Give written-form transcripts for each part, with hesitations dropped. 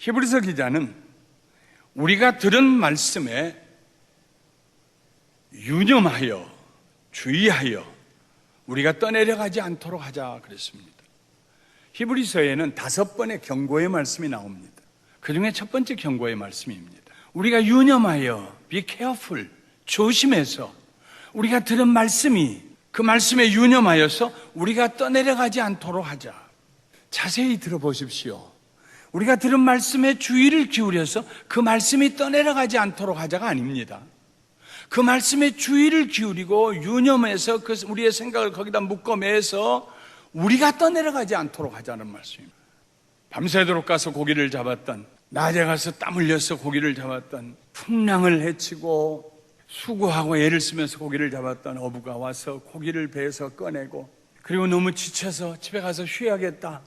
히브리서 기자는 우리가 들은 말씀에 유념하여 주의하여 우리가 떠내려가지 않도록 하자 그랬습니다. 히브리서에는 5번의 경고의 말씀이 나옵니다. 그 중에 첫 번째 경고의 말씀입니다. 우리가 유념하여, be careful, 조심해서 우리가 들은 말씀이 그 말씀에 유념하여서 우리가 떠내려가지 않도록 하자. 자세히 들어보십시오. 우리가 들은 말씀에 주의를 기울여서 그 말씀이 떠내려가지 않도록 하자가 아닙니다. 그 말씀에 주의를 기울이고 유념해서 우리의 생각을 거기다 묶어매서 우리가 떠내려가지 않도록 하자는 말씀입니다. 밤새도록 가서 고기를 잡았던, 낮에 가서 땀 흘려서 고기를 잡았던, 풍랑을 헤치고 수고하고 애를 쓰면서 고기를 잡았던 어부가 와서 고기를 배에서 꺼내고, 그리고 너무 지쳐서 집에 가서 쉬어야겠다,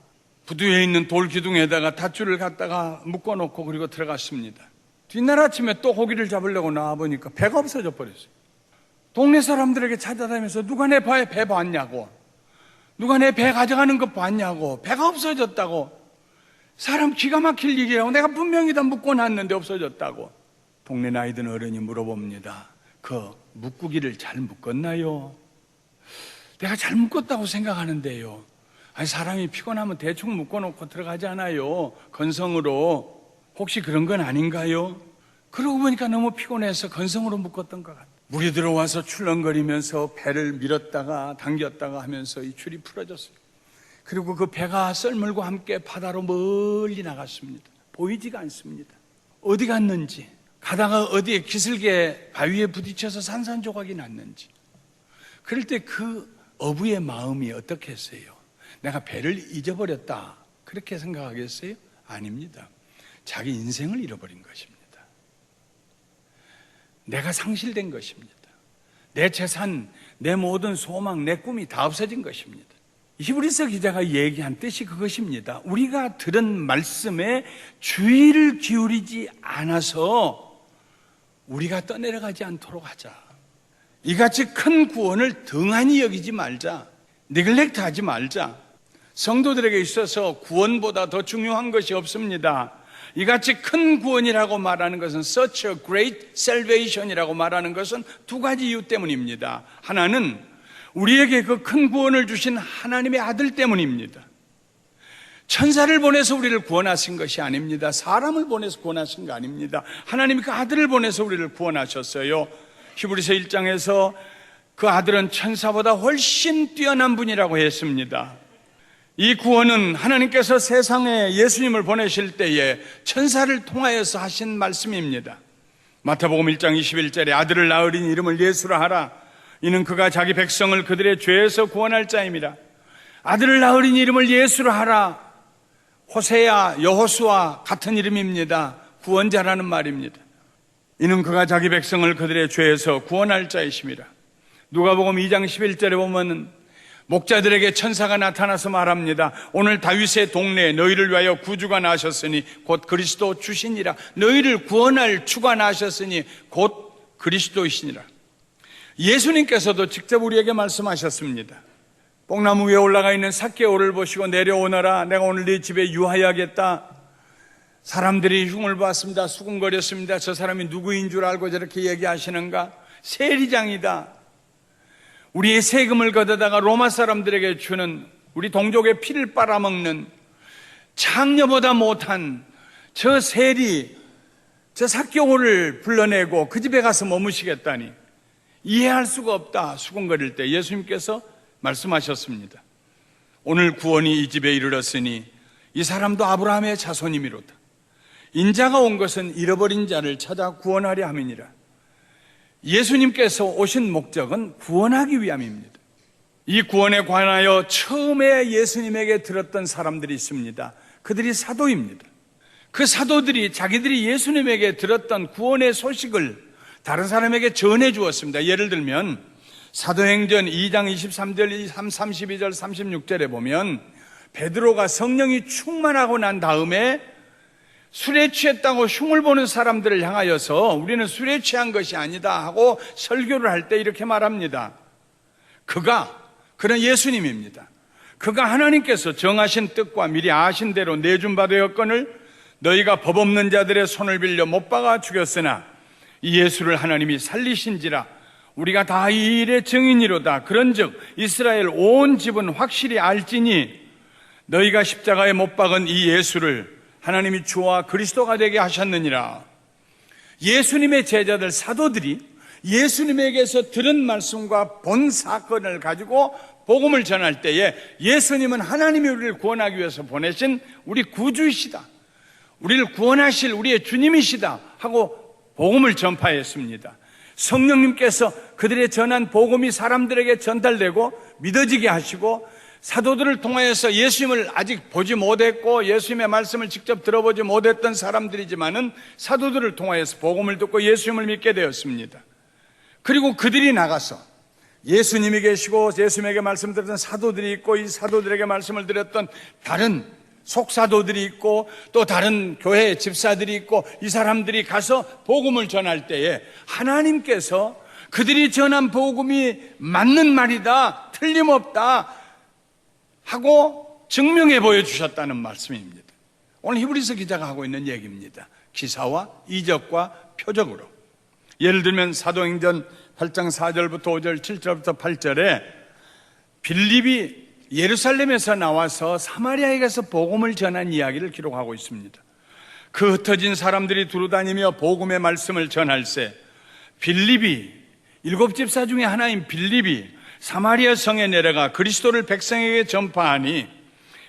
부두에 있는 돌 기둥에다가 닷줄을 갖다가 묶어놓고 그리고 들어갔습니다. 뒷날 아침에 또 고기를 잡으려고 나와보니까 배가 없어져 버렸어요. 동네 사람들에게 찾아다니면서 누가 내 배 봤냐고, 누가 내 배 가져가는 거 봤냐고, 배가 없어졌다고, 사람 기가 막힐 일이라고, 내가 분명히 다 묶어놨는데 없어졌다고. 동네 나이 든 어른이 물어봅니다. 그 묶기를 잘 묶었나요? 내가 잘 묶었다고 생각하는데요. 아니, 사람이 피곤하면 대충 묶어놓고 들어가잖아요, 건성으로. 혹시 그런 건 아닌가요? 그러고 보니까 너무 피곤해서 건성으로 묶었던 것 같아요. 물이 들어와서 출렁거리면서 배를 밀었다가 당겼다가 하면서 이 줄이 풀어졌어요. 그리고 그 배가 썰물과 함께 바다로 멀리 나갔습니다. 보이지가 않습니다. 어디 갔는지, 가다가 어디에 기슭에 바위에 부딪혀서 산산조각이 났는지. 그럴 때 그 어부의 마음이 어떻겠어요? 내가 배를 잊어버렸다, 그렇게 생각하겠어요? 아닙니다. 자기 인생을 잃어버린 것입니다. 내가 상실된 것입니다. 내 재산, 내 모든 소망, 내 꿈이 다 없어진 것입니다. 히브리서 기자가 얘기한 뜻이 그것입니다. 우리가 들은 말씀에 주의를 기울이지 않아서 우리가 떠내려가지 않도록 하자. 이같이 큰 구원을 등한히 여기지 말자. 니글렉트 하지 말자. 성도들에게 있어서 구원보다 더 중요한 것이 없습니다. 이같이 큰 구원이라고 말하는 것은 such a great salvation이라고 말하는 것은 2가지 이유 때문입니다. 하나는 우리에게 그 큰 구원을 주신 하나님의 아들 때문입니다. 천사를 보내서 우리를 구원하신 것이 아닙니다. 사람을 보내서 구원하신 거 아닙니다. 하나님이 그 아들을 보내서 우리를 구원하셨어요. 히브리서 1장에서 그 아들은 천사보다 훨씬 뛰어난 분이라고 했습니다. 이 구원은 하나님께서 세상에 예수님을 보내실 때에 천사를 통하여서 하신 말씀입니다. 마태복음 1장 21절에 아들을 낳으리니 이름을 예수라 하라. 이는 그가 자기 백성을 그들의 죄에서 구원할 자임이라. 아들을 낳으리니 이름을 예수라 하라. 호세야, 여호수아 같은 이름입니다. 구원자라는 말입니다. 이는 그가 자기 백성을 그들의 죄에서 구원할 자이심이라. 누가복음 2장 11절에 보면은 목자들에게 천사가 나타나서 말합니다. 오늘 다윗의 동네에 너희를 위하여 구주가 나셨으니 곧 그리스도 주시니라. 너희를 구원할 주가 나셨으니 곧 그리스도이시니라. 예수님께서도 직접 우리에게 말씀하셨습니다. 뽕나무 위에 올라가 있는 삭개오를 보시고 내려오너라. 내가 오늘 네 집에 유하여야겠다. 사람들이 흉을 봤습니다. 수군거렸습니다. 저 사람이 누구인 줄 알고 저렇게 얘기하시는가? 세리장이다. 우리의 세금을 걷어다가 로마 사람들에게 주는, 우리 동족의 피를 빨아먹는 창녀보다 못한 저 세리, 저 삭개오를 불러내고 그 집에 가서 머무시겠다니 이해할 수가 없다. 수군거릴 때 예수님께서 말씀하셨습니다. 오늘 구원이 이 집에 이르렀으니 이 사람도 아브라함의 자손이미로다. 인자가 온 것은 잃어버린 자를 찾아 구원하려 함이니라. 예수님께서 오신 목적은 구원하기 위함입니다. 이 구원에 관하여 처음에 예수님에게 들었던 사람들이 있습니다. 그들이 사도입니다. 그 사도들이 자기들이 예수님에게 들었던 구원의 소식을 다른 사람에게 전해 주었습니다. 예를 들면 사도행전 2장 23절, 32절, 36절에 보면 베드로가 성령이 충만하고 난 다음에 술에 취했다고 흉을 보는 사람들을 향하여서 우리는 술에 취한 것이 아니다 하고 설교를 할 때 이렇게 말합니다. 그는 예수님입니다. 그가 하나님께서 정하신 뜻과 미리 아신 대로 내준 바 되었거늘 너희가 법 없는 자들의 손을 빌려 못 박아 죽였으나 이 예수를 하나님이 살리신지라. 우리가 다 이 일의 증인이로다. 그런즉 이스라엘 온 집은 확실히 알지니 너희가 십자가에 못 박은 이 예수를 하나님이 주와 그리스도가 되게 하셨느니라. 예수님의 제자들 사도들이 예수님에게서 들은 말씀과 본 사건을 가지고 복음을 전할 때에 예수님은 하나님이 우리를 구원하기 위해서 보내신 우리 구주이시다, 우리를 구원하실 우리의 주님이시다 하고 복음을 전파했습니다. 성령님께서 그들의 전한 복음이 사람들에게 전달되고 믿어지게 하시고, 사도들을 통하여서 예수님을 아직 보지 못했고 예수님의 말씀을 직접 들어보지 못했던 사람들이지만은 사도들을 통하여서 복음을 듣고 예수님을 믿게 되었습니다. 그리고 그들이 나가서 예수님이 계시고 예수님에게 말씀 드렸던 사도들이 있고, 이 사도들에게 말씀을 드렸던 다른 속사도들이 있고, 또 다른 교회 집사들이 있고, 이 사람들이 가서 복음을 전할 때에 하나님께서 그들이 전한 복음이 맞는 말이다, 틀림없다 하고 증명해 보여주셨다는 말씀입니다. 오늘 히브리서 기자가 하고 있는 얘기입니다. 기사와 이적과 표적으로. 예를 들면 사도행전 8장 4절부터 5절, 7절부터 8절에 빌립이 예루살렘에서 나와서 사마리아에 가서 복음을 전한 이야기를 기록하고 있습니다. 그 흩어진 사람들이 두루다니며 복음의 말씀을 전할세 빌립이, 7집사 중에 하나인 빌립이 사마리아 성에 내려가 그리스도를 백성에게 전파하니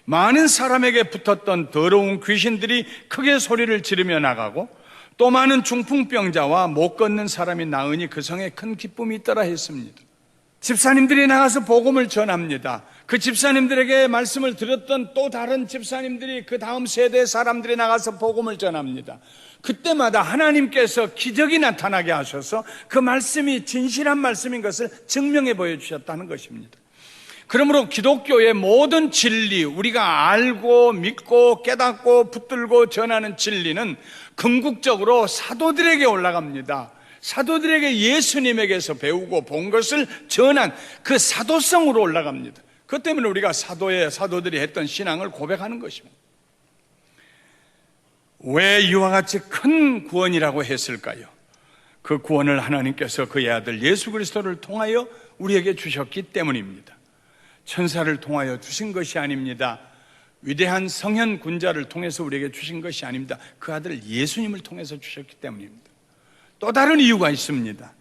많은 사람에게 붙었던 더러운 귀신들이 크게 소리를 지르며 나가고, 또 많은 중풍병자와 못 걷는 사람이 나으니 그 성에 큰 기쁨이 있더라 했습니다. 집사님들이 나가서 복음을 전합니다. 그 집사님들에게 말씀을 들었던 또 다른 집사님들이, 그 다음 세대 사람들이 나가서 복음을 전합니다. 그때마다 하나님께서 기적이 나타나게 하셔서 그 말씀이 진실한 말씀인 것을 증명해 보여주셨다는 것입니다. 그러므로 기독교의 모든 진리, 우리가 알고 믿고 깨닫고 붙들고 전하는 진리는 궁극적으로 사도들에게 올라갑니다. 사도들에게 예수님에게서 배우고 본 것을 전한 그 사도성으로 올라갑니다. 그것 때문에 우리가 사도들이 했던 신앙을 고백하는 것입니다. 왜 이와 같이 큰 구원이라고 했을까요? 그 구원을 하나님께서 그의 아들 예수 그리스도를 통하여 우리에게 주셨기 때문입니다. 천사를 통하여 주신 것이 아닙니다. 위대한 성현 군자를 통해서 우리에게 주신 것이 아닙니다. 그 아들 예수님을 통해서 주셨기 때문입니다. 또 다른 이유가 있습니다.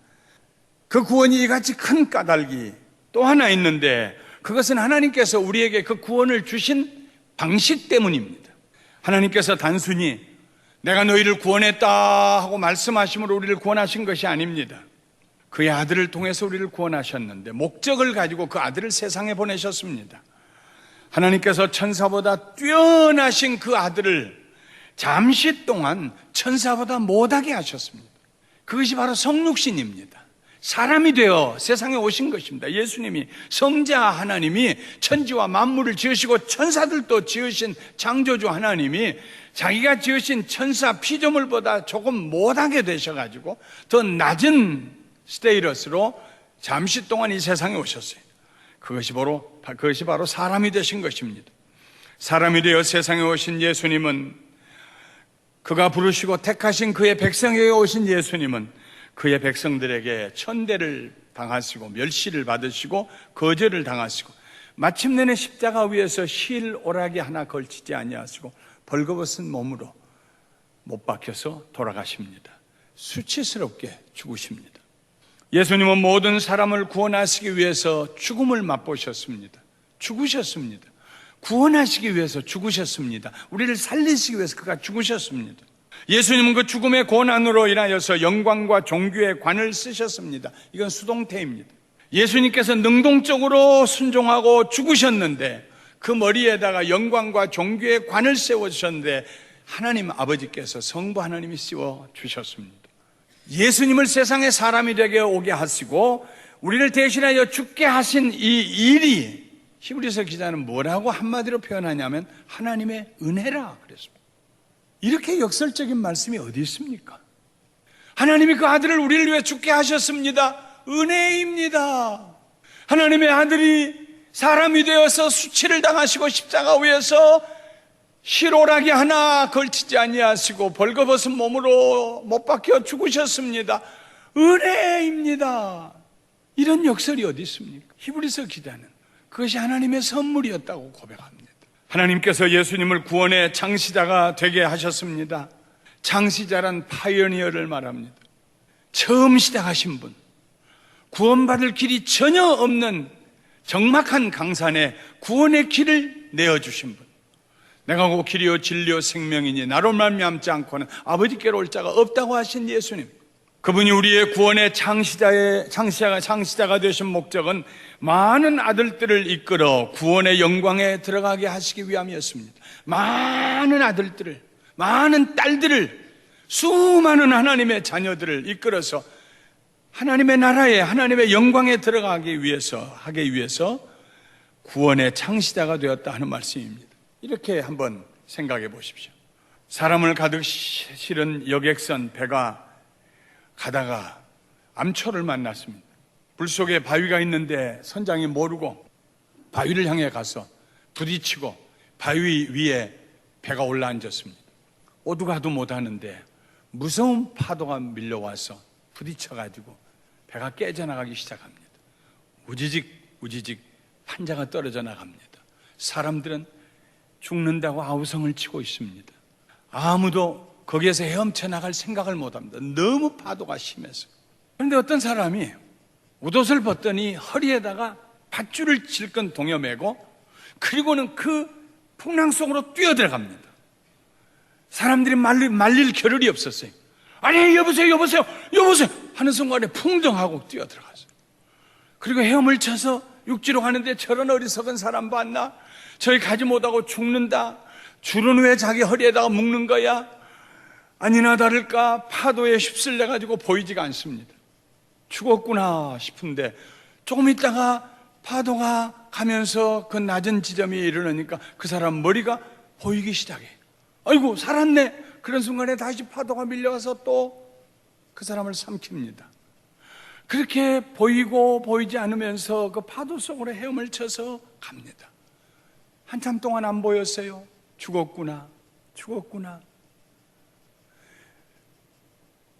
그 구원이 이같이 큰 까닭이 또 하나 있는데, 그것은 하나님께서 우리에게 그 구원을 주신 방식 때문입니다. 하나님께서 단순히 내가 너희를 구원했다 하고 말씀하심으로 우리를 구원하신 것이 아닙니다. 그의 아들을 통해서 우리를 구원하셨는데 목적을 가지고 그 아들을 세상에 보내셨습니다. 하나님께서 천사보다 뛰어나신 그 아들을 잠시 동안 천사보다 못하게 하셨습니다. 그것이 바로 성육신입니다. 사람이 되어 세상에 오신 것입니다. 예수님이, 성자 하나님이 천지와 만물을 지으시고 천사들도 지으신 창조주 하나님이 자기가 지으신 천사 피조물보다 조금 못하게 되셔가지고 더 낮은 스테이러스로 잠시 동안 이 세상에 오셨어요. 그것이 바로 사람이 되신 것입니다. 사람이 되어 세상에 오신 예수님은, 그가 부르시고 택하신 그의 백성에게 오신 예수님은 그의 백성들에게 천대를 당하시고 멸시를 받으시고 거절을 당하시고 마침내는 십자가 위에서 실오라기 하나 걸치지 아니하시고 벌거벗은 몸으로 못 박혀서 돌아가십니다. 수치스럽게 죽으십니다. 예수님은 모든 사람을 구원하시기 위해서 죽음을 맛보셨습니다. 죽으셨습니다. 구원하시기 위해서 죽으셨습니다. 우리를 살리시기 위해서 그가 죽으셨습니다. 예수님은 그 죽음의 고난으로 인하여서 영광과 존귀의 관을 쓰셨습니다. 이건 수동태입니다. 예수님께서 능동적으로 순종하고 죽으셨는데 그 머리에다가 영광과 존귀의 관을 세워주셨는데 하나님 아버지께서, 성부 하나님이 씌워주셨습니다. 예수님을 세상에 사람이 되게 오게 하시고 우리를 대신하여 죽게 하신 이 일이, 히브리서 기자는 뭐라고 한마디로 표현하냐면 하나님의 은혜라 그랬습니다. 이렇게 역설적인 말씀이 어디 있습니까? 하나님이 그 아들을 우리를 위해 죽게 하셨습니다. 은혜입니다. 하나님의 아들이 사람이 되어서 수치를 당하시고 십자가 위에서 실오라기 하나 걸치지 아니하시고 벌거벗은 몸으로 못 박혀 죽으셨습니다. 은혜입니다. 이런 역설이 어디 있습니까? 히브리서 기자는 그것이 하나님의 선물이었다고 고백합니다. 하나님께서 예수님을 구원의 창시자가 되게 하셨습니다. 창시자란 파이어니어를 말합니다. 처음 시작하신 분, 구원받을 길이 전혀 없는 적막한 강산에 구원의 길을 내어주신 분, 내가 곧 길이요 진리요 생명이니 나로 말미암지 않고는 아버지께로 올 자가 없다고 하신 예수님, 그분이 우리의 구원의 창시자가 되신 목적은 많은 아들들을 이끌어 구원의 영광에 들어가게 하시기 위함이었습니다. 많은 아들들을, 많은 딸들을, 수많은 하나님의 자녀들을 이끌어서 하나님의 나라에, 하나님의 영광에 들어가기 위해서, 하기 위해서 구원의 창시자가 되었다 하는 말씀입니다. 이렇게 한번 생각해 보십시오. 사람을 가득 실은 여객선 배가 가다가 암초를 만났습니다. 물 속에 바위가 있는데 선장이 모르고 바위를 향해 가서 부딪히고 바위 위에 배가 올라앉았습니다. 오두가도 못하는데 무서운 파도가 밀려와서 부딪혀가지고 배가 깨져나가기 시작합니다. 우지직 판자가 떨어져 나갑니다. 사람들은 죽는다고 아우성을 치고 있습니다. 아무도 거기에서 헤엄쳐 나갈 생각을 못합니다. 너무 파도가 심해서. 그런데 어떤 사람이 웃옷을 벗더니 허리에다가 밧줄을 질끈 동여매고 그리고는 그 풍랑 속으로 뛰어들어갑니다. 사람들이 말릴 겨를이 없었어요. 아니 여보세요 하는 순간에 풍덩하고 뛰어들어갔어요. 그리고 헤엄을 쳐서 육지로 가는데 저런 어리석은 사람 봤나? 저희 가지 못하고 죽는다. 줄은 왜 자기 허리에다가 묶는 거야? 아니나 다를까 파도에 휩쓸려 가지고 보이지가 않습니다. 죽었구나 싶은데 조금 있다가 파도가 가면서 그 낮은 지점에 이르니까 그 사람 머리가 보이기 시작해. 아이고 살았네. 그런 순간에 다시 파도가 밀려와서 또 그 사람을 삼킵니다. 그렇게 보이고 보이지 않으면서 그 파도 속으로 헤엄을 쳐서 갑니다. 한참 동안 안 보였어요. 죽었구나.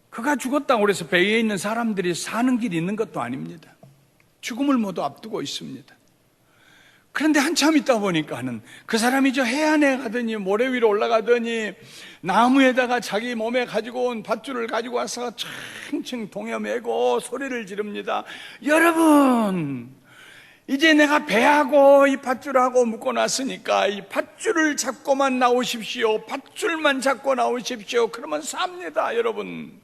그가 죽었다고 해서 배에 있는 사람들이 사는 길이 있는 것도 아닙니다. 죽음을 모두 앞두고 있습니다. 그런데 한참 있다 보니까는 그 사람이 저 해안에 가더니 모래 위로 올라가더니 나무에다가 자기 몸에 가지고 온 밧줄을 가지고 와서 층층 동여매고 소리를 지릅니다. 여러분, 이제 내가 배하고 이 밧줄하고 묶어 놨으니까 이 밧줄을 잡고만 나오십시오. 밧줄만 잡고 나오십시오. 그러면 삽니다, 여러분.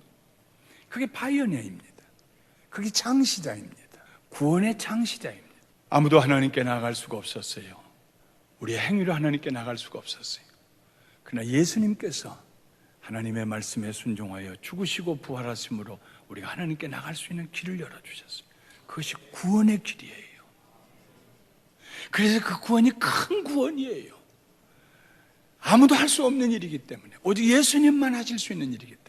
그게 파이어니어입니다. 그게 창시자입니다. 구원의 창시자입니다. 아무도 하나님께 나아갈 수가 없었어요. 우리의 행위로 하나님께 나아갈 수가 없었어요. 그러나 예수님께서 하나님의 말씀에 순종하여 죽으시고 부활하심으로 우리가 하나님께 나갈 수 있는 길을 열어주셨어요. 그것이 구원의 길이에요. 그래서 그 구원이 큰 구원이에요. 아무도 할 수 없는 일이기 때문에, 오직 예수님만 하실 수 있는 일이기 때문에,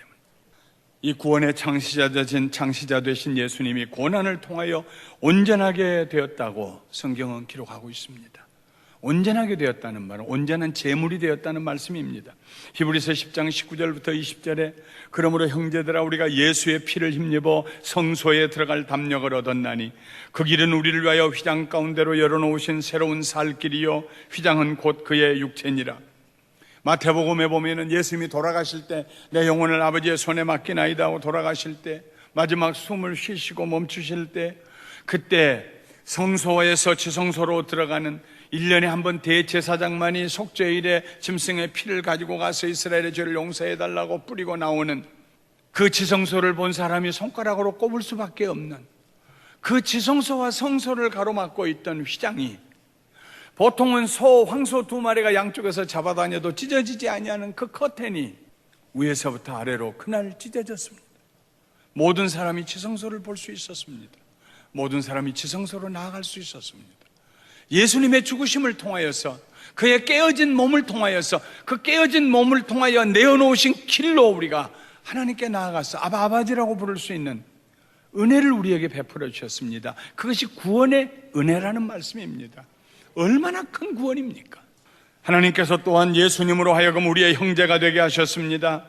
이 구원의 창시자 되신 예수님이 고난을 통하여 온전하게 되었다고 성경은 기록하고 있습니다. 온전하게 되었다는 말은 온전한 제물이 되었다는 말씀입니다. 히브리서 10장 19절부터 20절에 그러므로 형제들아 우리가 예수의 피를 힘입어 성소에 들어갈 담력을 얻었나니 그 길은 우리를 위하여 휘장 가운데로 열어놓으신 새로운 살 길이요 휘장은 곧 그의 육체니라. 마태복음에 보면은 예수님이 돌아가실 때 내 영혼을 아버지의 손에 맡기나이다 하고 돌아가실 때 마지막 숨을 쉬시고 멈추실 때 그때 성소에서 지성소로 들어가는 1년에 한 번 대제사장만이 속죄일에 짐승의 피를 가지고 가서 이스라엘의 죄를 용서해달라고 뿌리고 나오는 그 지성소를 본 사람이 손가락으로 꼽을 수밖에 없는 그 지성소와 성소를 가로막고 있던 휘장이 보통은 황소 2마리가 양쪽에서 잡아다녀도 찢어지지 아니하는 그 커튼이 위에서부터 아래로 그날 찢어졌습니다. 모든 사람이 지성소를 볼 수 있었습니다. 모든 사람이 지성소로 나아갈 수 있었습니다. 예수님의 죽으심을 통하여서 그의 깨어진 몸을 통하여서 그 깨어진 몸을 통하여 내어놓으신 길로 우리가 하나님께 나아가서 아버지라고 부를 수 있는 은혜를 우리에게 베풀어 주셨습니다. 그것이 구원의 은혜라는 말씀입니다. 얼마나 큰 구원입니까? 하나님께서 또한 예수님으로 하여금 우리의 형제가 되게 하셨습니다.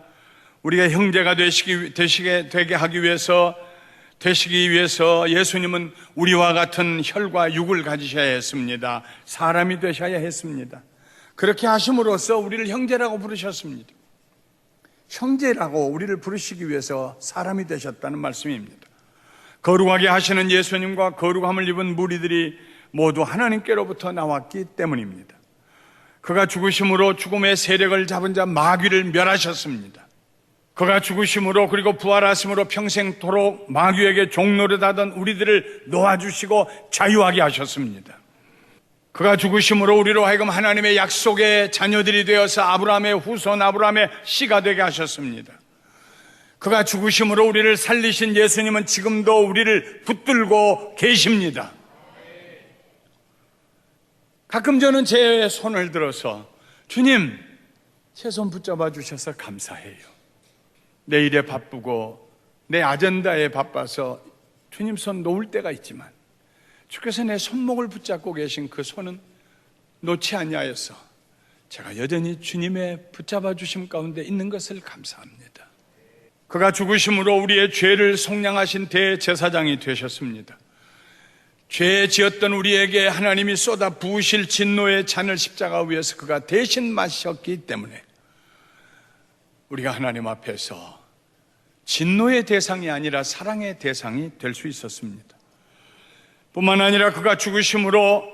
우리가 형제가 되게 하기 위해서 되시기 위해서 예수님은 우리와 같은 혈과 육을 가지셔야 했습니다. 사람이 되셔야 했습니다. 그렇게 하심으로써 우리를 형제라고 부르셨습니다. 형제라고 우리를 부르시기 위해서 사람이 되셨다는 말씀입니다. 거룩하게 하시는 예수님과 거룩함을 입은 무리들이 모두 하나님께로부터 나왔기 때문입니다. 그가 죽으심으로 죽음의 세력을 잡은 자 마귀를 멸하셨습니다. 그가 죽으심으로 그리고 부활하심으로 평생토록 마귀에게 종노릇하던 우리들을 놓아주시고 자유하게 하셨습니다. 그가 죽으심으로 우리로 하여금 하나님의 약속의 자녀들이 되어서 아브라함의 후손, 아브라함의 씨가 되게 하셨습니다. 그가 죽으심으로 우리를 살리신 예수님은 지금도 우리를 붙들고 계십니다. 가끔 저는 제 손을 들어서 주님, 제 손 붙잡아 주셔서 감사해요. 내 일에 바쁘고 내 아젠다에 바빠서 주님 손 놓을 때가 있지만 주께서 내 손목을 붙잡고 계신 그 손은 놓지 아니하여서 제가 여전히 주님의 붙잡아 주심 가운데 있는 것을 감사합니다. 그가 죽으심으로 우리의 죄를 속량하신 대제사장이 되셨습니다. 죄 지었던 우리에게 하나님이 쏟아 부으실 진노의 잔을 십자가 위에서 그가 대신 마셨기 때문에 우리가 하나님 앞에서 진노의 대상이 아니라 사랑의 대상이 될 수 있었습니다. 뿐만 아니라 그가 죽으심으로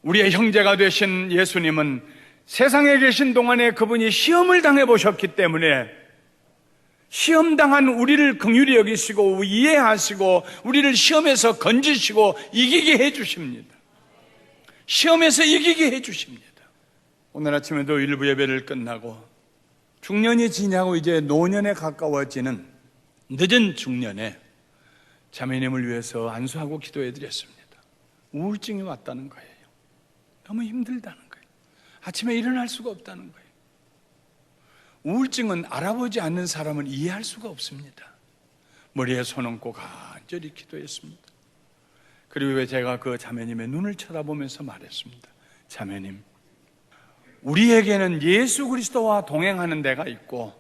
우리의 형제가 되신 예수님은 세상에 계신 동안에 그분이 시험을 당해보셨기 때문에 시험당한 우리를 긍휼히 여기시고 이해하시고 우리를 시험에서 건지시고 이기게 해주십니다. 시험에서 이기게 해주십니다. 오늘 아침에도 일부 예배를 끝나고 중년이 지나고 이제 노년에 가까워지는 늦은 중년에 자매님을 위해서 안수하고 기도해 드렸습니다. 우울증이 왔다는 거예요. 너무 힘들다는 거예요. 아침에 일어날 수가 없다는 거예요. 우울증은 알아보지 않는 사람은 이해할 수가 없습니다. 머리에 손 얹고 간절히 기도했습니다. 그리고 제가 그 자매님의 눈을 쳐다보면서 말했습니다. 자매님, 우리에게는 예수 그리스도와 동행하는 데가 있고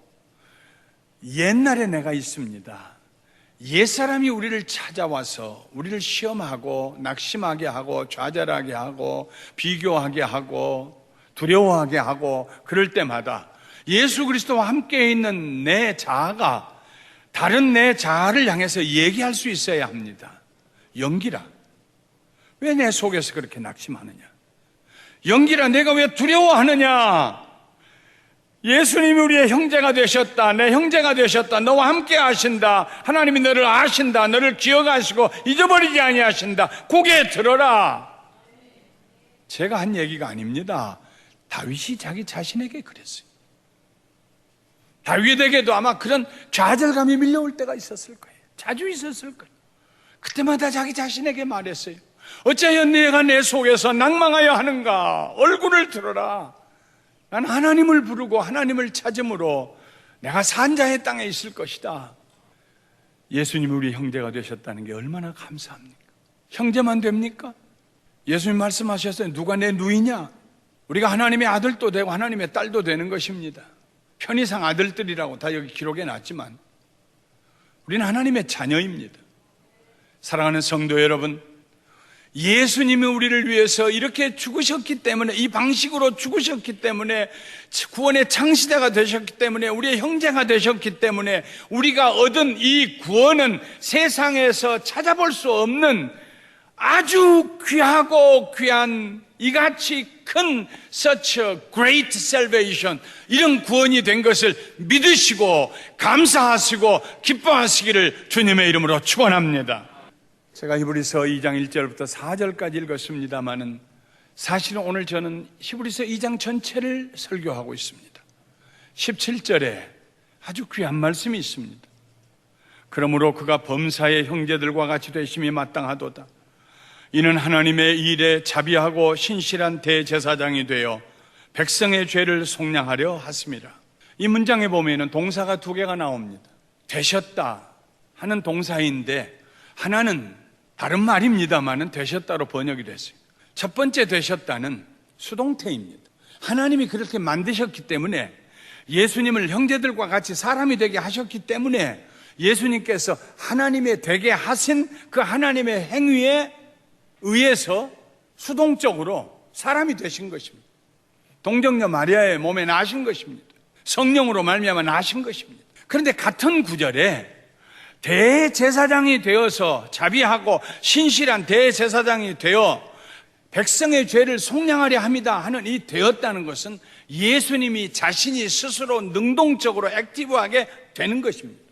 옛날에 내가 있습니다. 옛사람이 우리를 찾아와서 우리를 시험하고 낙심하게 하고 좌절하게 하고 비교하게 하고 두려워하게 하고 그럴 때마다 예수 그리스도와 함께 있는 내 자아가 다른 내 자아를 향해서 얘기할 수 있어야 합니다. 연기라, 왜 내 속에서 그렇게 낙심하느냐? 연기라, 내가 왜 두려워하느냐? 예수님이 우리의 형제가 되셨다. 내 형제가 되셨다. 너와 함께 하신다. 하나님이 너를 아신다. 너를 기억하시고 잊어버리지 아니하신다. 고개 들어라. 제가 한 얘기가 아닙니다. 다윗이 자기 자신에게 그랬어요. 다윗에게도 아마 그런 좌절감이 밀려올 때가 있었을 거예요. 자주 있었을 거예요. 그때마다 자기 자신에게 말했어요. 어찌하여 내가 내 속에서 낭망하여 하는가? 얼굴을 들어라. 난 하나님을 부르고 하나님을 찾음으로 내가 산자의 땅에 있을 것이다. 예수님이 우리 형제가 되셨다는 게 얼마나 감사합니까? 형제만 됩니까? 예수님 말씀하셨어요. 누가 내 누이냐? 우리가 하나님의 아들도 되고 하나님의 딸도 되는 것입니다. 편의상 아들들이라고 다 여기 기록해 놨지만 우리는 하나님의 자녀입니다. 사랑하는 성도 여러분, 예수님이 우리를 위해서 이렇게 죽으셨기 때문에, 이 방식으로 죽으셨기 때문에, 구원의 창시대가 되셨기 때문에, 우리의 형제가 되셨기 때문에 우리가 얻은 이 구원은 세상에서 찾아볼 수 없는 아주 귀하고 귀한, 이같이 큰 such a great salvation, 이런 구원이 된 것을 믿으시고 감사하시고 기뻐하시기를 주님의 이름으로 축원합니다. 제가 히브리서 2장 1절부터 4절까지 읽었습니다마는 사실은 오늘 저는 히브리서 2장 전체를 설교하고 있습니다. 17절에 아주 귀한 말씀이 있습니다. 그러므로 그가 범사의 형제들과 같이 되심이 마땅하도다. 이는 하나님의 일에 자비하고 신실한 대제사장이 되어 백성의 죄를 속량하려 하심이라. 이 문장에 보면 동사가 두 개가 나옵니다. 되셨다 하는 동사인데 하나는 다른 말입니다만은 되셨다로 번역이 됐어요. 첫 번째 되셨다는 수동태입니다. 하나님이 그렇게 만드셨기 때문에, 예수님을 형제들과 같이 사람이 되게 하셨기 때문에, 예수님께서 하나님의 되게 하신 그 하나님의 행위에 의해서 수동적으로 사람이 되신 것입니다. 동정녀 마리아의 몸에 나신 것입니다. 성령으로 말미암아 나신 것입니다. 그런데 같은 구절에 대제사장이 되어서 자비하고 신실한 대제사장이 되어 백성의 죄를 속량하려 합니다 하는 이 되었다는 것은 예수님이 자신이 스스로 능동적으로 액티브하게 되는 것입니다.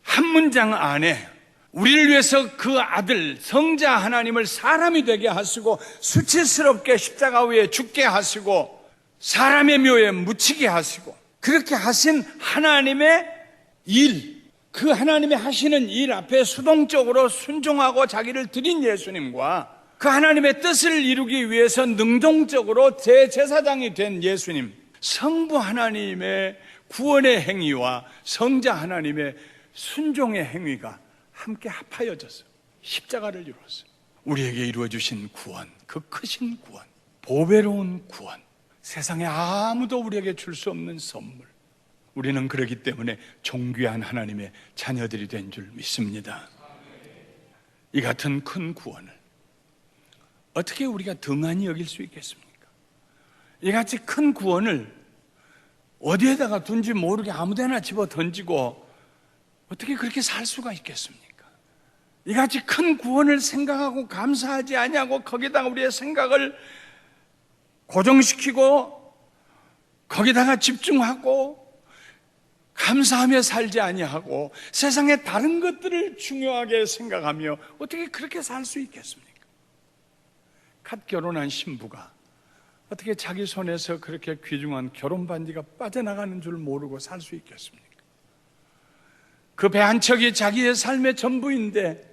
한 문장 안에 우리를 위해서 그 아들 성자 하나님을 사람이 되게 하시고 수치스럽게 십자가 위에 죽게 하시고 사람의 묘에 묻히게 하시고 그렇게 하신 하나님의 일, 그 하나님이 하시는 일 앞에 수동적으로 순종하고 자기를 드린 예수님과 그 하나님의 뜻을 이루기 위해서 능동적으로 대제사장이 된 예수님, 성부 하나님의 구원의 행위와 성자 하나님의 순종의 행위가 함께 합하여져서 십자가를 이루었어요. 우리에게 이루어주신 구원, 그 크신 구원, 보배로운 구원, 세상에 아무도 우리에게 줄 수 없는 선물. 우리는 그렇기 때문에 존귀한 하나님의 자녀들이 된 줄 믿습니다. 이 같은 큰 구원을 어떻게 우리가 등한히 여길 수 있겠습니까? 이같이 큰 구원을 어디에다가 둔지 모르게 아무데나 집어 던지고 어떻게 그렇게 살 수가 있겠습니까? 이같이 큰 구원을 생각하고 감사하지 아니하고 거기다가 우리의 생각을 고정시키고 거기다가 집중하고 감사하며 살지 아니하고 세상의 다른 것들을 중요하게 생각하며 어떻게 그렇게 살 수 있겠습니까? 갓 결혼한 신부가 어떻게 자기 손에서 그렇게 귀중한 결혼 반지가 빠져나가는 줄 모르고 살 수 있겠습니까? 그 배 한 척이 자기의 삶의 전부인데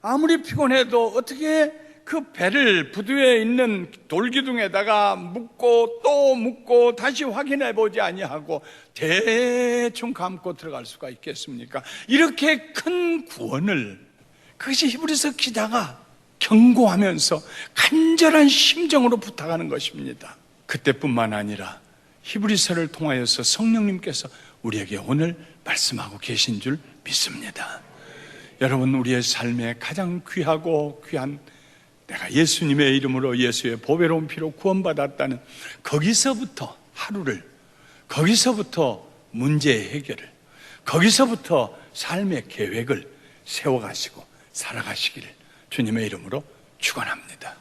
아무리 피곤해도 어떻게 그 배를 부두에 있는 돌기둥에다가 묶고 또 묶고 다시 확인해 보지 아니하고 대충 감고 들어갈 수가 있겠습니까? 이렇게 큰 구원을, 그것이 히브리서 기자가 경고하면서 간절한 심정으로 부탁하는 것입니다. 그때뿐만 아니라 히브리서를 통하여서 성령님께서 우리에게 오늘 말씀하고 계신 줄 믿습니다. 여러분, 우리의 삶에 가장 귀하고 귀한, 내가 예수님의 이름으로 예수의 보배로운 피로 구원받았다는 거기서부터 하루를, 거기서부터 문제의 해결을, 거기서부터 삶의 계획을 세워가시고 살아가시기를 주님의 이름으로 축원합니다.